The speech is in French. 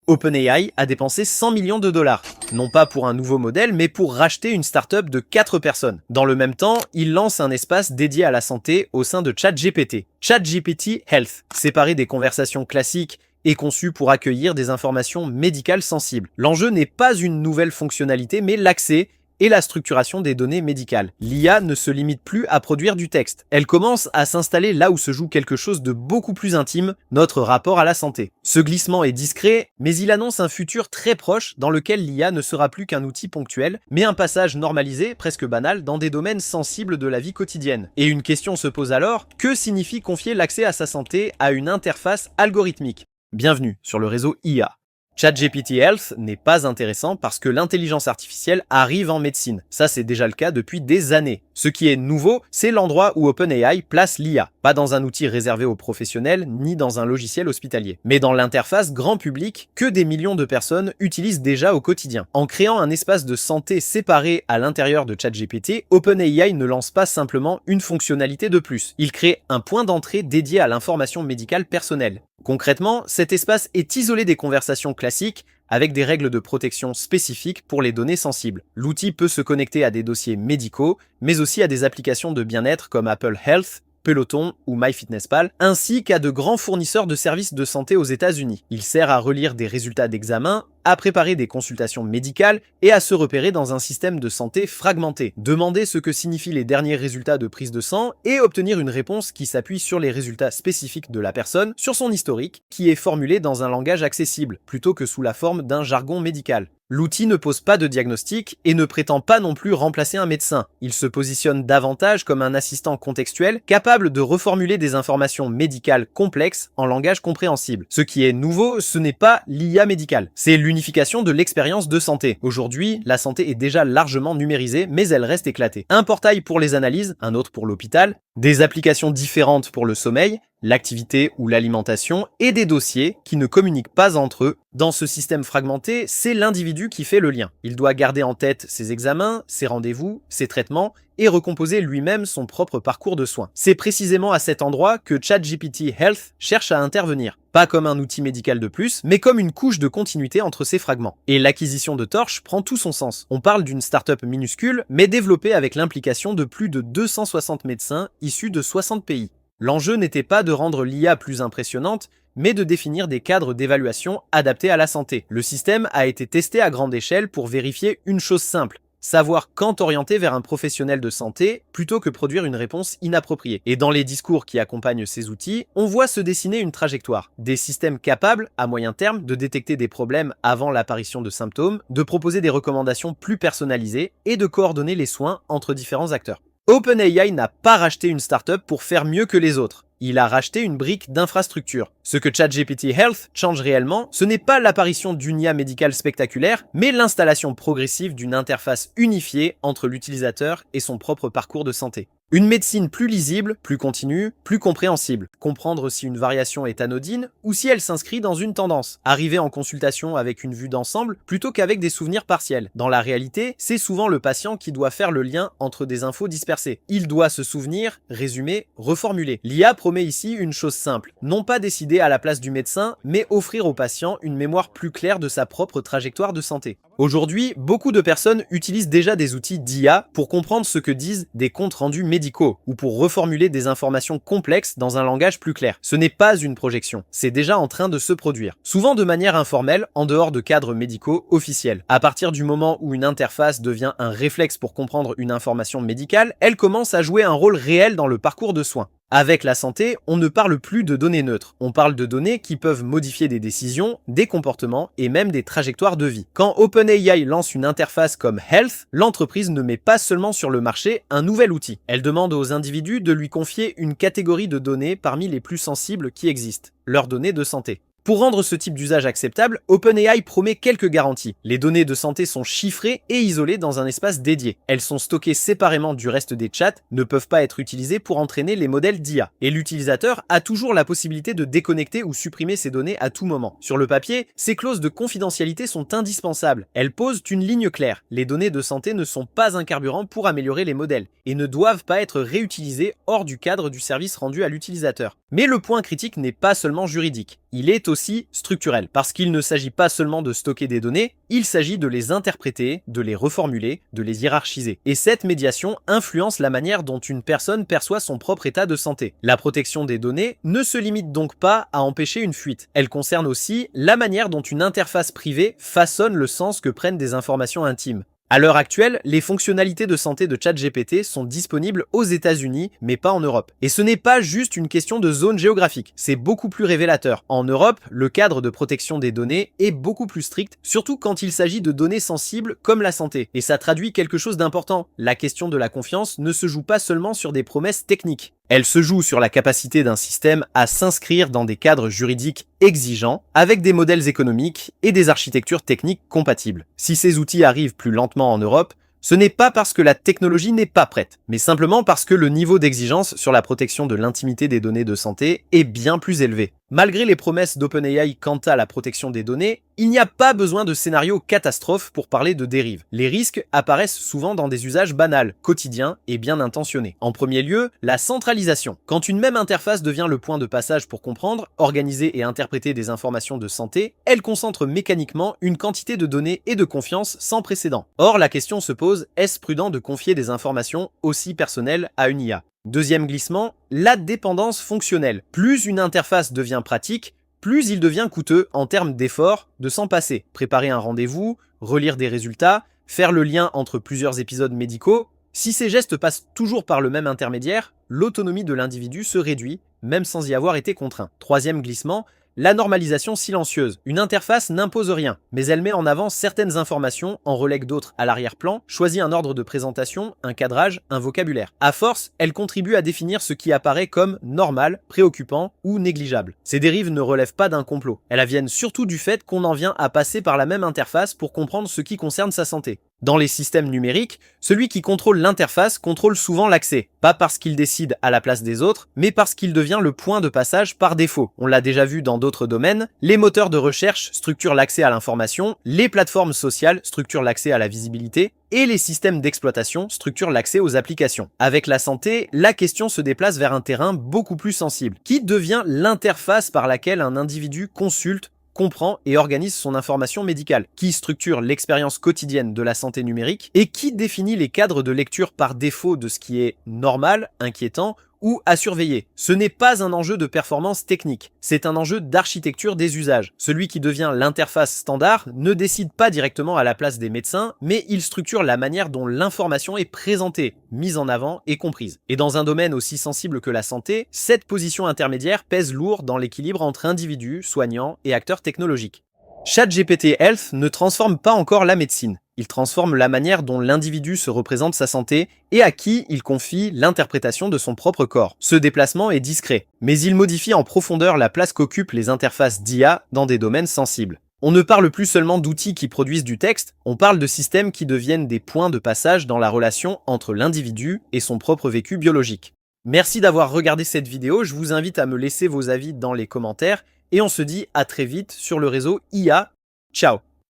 OpenAI a dépensé 100 millions de dollars, non pas pour un nouveau modèle, mais pour racheter une startup de 4 personnes. Dans le même temps, il lance un espace dédié à la santé au sein de ChatGPT, ChatGPT Health, séparé des conversations classiques et conçu pour accueillir des informations médicales sensibles. L'enjeu n'est pas une nouvelle fonctionnalité, mais l'accès et la structuration des données médicales. L'IA ne se limite plus à produire du texte. Elle commence à s'installer là où se joue quelque chose de beaucoup plus intime, notre rapport à la santé. Ce glissement est discret, mais il annonce un futur très proche dans lequel l'IA ne sera plus qu'un outil ponctuel, mais un passage normalisé, presque banal, dans des domaines sensibles de la vie quotidienne. Et une question se pose alors, que signifie confier l'accès à sa santé à une interface algorithmique ? Bienvenue sur le réseau IA. ChatGPT Health n'est pas intéressant parce que l'intelligence artificielle arrive en médecine. Ça, c'est déjà le cas depuis des années. Ce qui est nouveau, c'est l'endroit où OpenAI place l'IA. Pas dans un outil réservé aux professionnels, ni dans un logiciel hospitalier, mais dans l'interface grand public que des millions de personnes utilisent déjà au quotidien. En créant un espace de santé séparé à l'intérieur de ChatGPT, OpenAI ne lance pas simplement une fonctionnalité de plus. Il crée un point d'entrée dédié à l'information médicale personnelle. Concrètement, cet espace est isolé des conversations classiques avec des règles de protection spécifiques pour les données sensibles. L'outil peut se connecter à des dossiers médicaux, mais aussi à des applications de bien-être comme Apple Health, Peloton ou MyFitnessPal, ainsi qu'à de grands fournisseurs de services de santé aux États-Unis. Il sert à relire des résultats d'examen, à préparer des consultations médicales et à se repérer dans un système de santé fragmenté. Demander ce que signifient les derniers résultats de prise de sang et obtenir une réponse qui s'appuie sur les résultats spécifiques de la personne, sur son historique, qui est formulé dans un langage accessible, plutôt que sous la forme d'un jargon médical. L'outil ne pose pas de diagnostic et ne prétend pas non plus remplacer un médecin. Il se positionne davantage comme un assistant contextuel capable de reformuler des informations médicales complexes en langage compréhensible. Ce qui est nouveau, ce n'est pas l'IA médicale, c'est l'unification de l'expérience de santé. Aujourd'hui, la santé est déjà largement numérisée, mais elle reste éclatée. Un portail pour les analyses, un autre pour l'hôpital, des applications différentes pour le sommeil, l'activité ou l'alimentation, et des dossiers qui ne communiquent pas entre eux. Dans ce système fragmenté, c'est l'individu qui fait le lien. Il doit garder en tête ses examens, ses rendez-vous, ses traitements, et recomposer lui-même son propre parcours de soins. C'est précisément à cet endroit que ChatGPT Health cherche à intervenir. Pas comme un outil médical de plus, mais comme une couche de continuité entre ces fragments. Et l'acquisition de Torch prend tout son sens. On parle d'une startup minuscule, mais développée avec l'implication de plus de 260 médecins issus de 60 pays. L'enjeu n'était pas de rendre l'IA plus impressionnante, mais de définir des cadres d'évaluation adaptés à la santé. Le système a été testé à grande échelle pour vérifier une chose simple: savoir quand orienter vers un professionnel de santé plutôt que produire une réponse inappropriée. Et dans les discours qui accompagnent ces outils, on voit se dessiner une trajectoire. Des systèmes capables, à moyen terme, de détecter des problèmes avant l'apparition de symptômes, de proposer des recommandations plus personnalisées et de coordonner les soins entre différents acteurs. OpenAI n'a pas racheté une startup pour faire mieux que les autres. Il a racheté une brique d'infrastructure. Ce que ChatGPT Health change réellement, ce n'est pas l'apparition d'une IA médicale spectaculaire, mais l'installation progressive d'une interface unifiée entre l'utilisateur et son propre parcours de santé. Une médecine plus lisible, plus continue, plus compréhensible. Comprendre si une variation est anodine ou si elle s'inscrit dans une tendance. Arriver en consultation avec une vue d'ensemble plutôt qu'avec des souvenirs partiels. Dans la réalité, c'est souvent le patient qui doit faire le lien entre des infos dispersées. Il doit se souvenir, résumer, reformuler. L'IA promet ici une chose simple. Non pas décider à la place du médecin, mais offrir au patient une mémoire plus claire de sa propre trajectoire de santé. Aujourd'hui, beaucoup de personnes utilisent déjà des outils d'IA pour comprendre ce que disent des comptes rendus médicaux ou pour reformuler des informations complexes dans un langage plus clair. Ce n'est pas une projection, c'est déjà en train de se produire. Souvent de manière informelle, en dehors de cadres médicaux officiels. À partir du moment où une interface devient un réflexe pour comprendre une information médicale, elle commence à jouer un rôle réel dans le parcours de soins. Avec la santé, on ne parle plus de données neutres, on parle de données qui peuvent modifier des décisions, des comportements et même des trajectoires de vie. Quand OpenAI lance une interface comme Health, l'entreprise ne met pas seulement sur le marché un nouvel outil. Elle demande aux individus de lui confier une catégorie de données parmi les plus sensibles qui existent, leurs données de santé. Pour rendre ce type d'usage acceptable, OpenAI promet quelques garanties. Les données de santé sont chiffrées et isolées dans un espace dédié. Elles sont stockées séparément du reste des chats, ne peuvent pas être utilisées pour entraîner les modèles d'IA. Et l'utilisateur a toujours la possibilité de déconnecter ou supprimer ces données à tout moment. Sur le papier, ces clauses de confidentialité sont indispensables. Elles posent une ligne claire. Les données de santé ne sont pas un carburant pour améliorer les modèles et ne doivent pas être réutilisées hors du cadre du service rendu à l'utilisateur. Mais le point critique n'est pas seulement juridique. Il est aussi aussi structurelle, parce qu'il ne s'agit pas seulement de stocker des données, il s'agit de les interpréter, de les reformuler, de les hiérarchiser. Et cette médiation influence la manière dont une personne perçoit son propre état de santé. La protection des données ne se limite donc pas à empêcher une fuite. Elle concerne aussi la manière dont une interface privée façonne le sens que prennent des informations intimes. À l'heure actuelle, les fonctionnalités de santé de ChatGPT sont disponibles aux États-Unis, mais pas en Europe. Et ce n'est pas juste une question de zone géographique, c'est beaucoup plus révélateur. En Europe, le cadre de protection des données est beaucoup plus strict, surtout quand il s'agit de données sensibles comme la santé. Et ça traduit quelque chose d'important. La question de la confiance ne se joue pas seulement sur des promesses techniques. Elle se joue sur la capacité d'un système à s'inscrire dans des cadres juridiques exigeants, avec des modèles économiques et des architectures techniques compatibles. Si ces outils arrivent plus lentement en Europe, ce n'est pas parce que la technologie n'est pas prête, mais simplement parce que le niveau d'exigence sur la protection de l'intimité des données de santé est bien plus élevé. Malgré les promesses d'OpenAI quant à la protection des données, il n'y a pas besoin de scénario catastrophe pour parler de dérive. Les risques apparaissent souvent dans des usages banals, quotidiens et bien intentionnés. En premier lieu, la centralisation. Quand une même interface devient le point de passage pour comprendre, organiser et interpréter des informations de santé, elle concentre mécaniquement une quantité de données et de confiance sans précédent. Or, la question se pose, est-ce prudent de confier des informations aussi personnelles à une IA ? Deuxième glissement, la dépendance fonctionnelle. Plus une interface devient pratique, plus il devient coûteux en termes d'efforts de s'en passer. Préparer un rendez-vous, relire des résultats, faire le lien entre plusieurs épisodes médicaux. Si ces gestes passent toujours par le même intermédiaire, l'autonomie de l'individu se réduit, même sans y avoir été contraint. Troisième glissement, la normalisation silencieuse. Une interface n'impose rien, mais elle met en avant certaines informations, en relègue d'autres à l'arrière-plan, choisit un ordre de présentation, un cadrage, un vocabulaire. À force, elle contribue à définir ce qui apparaît comme normal, préoccupant ou négligeable. Ces dérives ne relèvent pas d'un complot. Elles viennent surtout du fait qu'on en vient à passer par la même interface pour comprendre ce qui concerne sa santé. Dans les systèmes numériques, celui qui contrôle l'interface contrôle souvent l'accès, pas parce qu'il décide à la place des autres, mais parce qu'il devient le point de passage par défaut. On l'a déjà vu dans d'autres domaines, les moteurs de recherche structurent l'accès à l'information, les plateformes sociales structurent l'accès à la visibilité, et les systèmes d'exploitation structurent l'accès aux applications. Avec la santé, la question se déplace vers un terrain beaucoup plus sensible, qui devient l'interface par laquelle un individu consulte, comprend et organise son information médicale, qui structure l'expérience quotidienne de la santé numérique et qui définit les cadres de lecture par défaut de ce qui est normal, inquiétant ou à surveiller. Ce n'est pas un enjeu de performance technique, c'est un enjeu d'architecture des usages. Celui qui devient l'interface standard ne décide pas directement à la place des médecins, mais il structure la manière dont l'information est présentée, mise en avant et comprise. Et dans un domaine aussi sensible que la santé, cette position intermédiaire pèse lourd dans l'équilibre entre individus, soignants et acteurs technologiques. ChatGPT Health ne transforme pas encore la médecine. Il transforme la manière dont l'individu se représente sa santé et à qui il confie l'interprétation de son propre corps. Ce déplacement est discret, mais il modifie en profondeur la place qu'occupent les interfaces d'IA dans des domaines sensibles. On ne parle plus seulement d'outils qui produisent du texte, on parle de systèmes qui deviennent des points de passage dans la relation entre l'individu et son propre vécu biologique. Merci d'avoir regardé cette vidéo, je vous invite à me laisser vos avis dans les commentaires et on se dit à très vite sur le réseau IA. Ciao!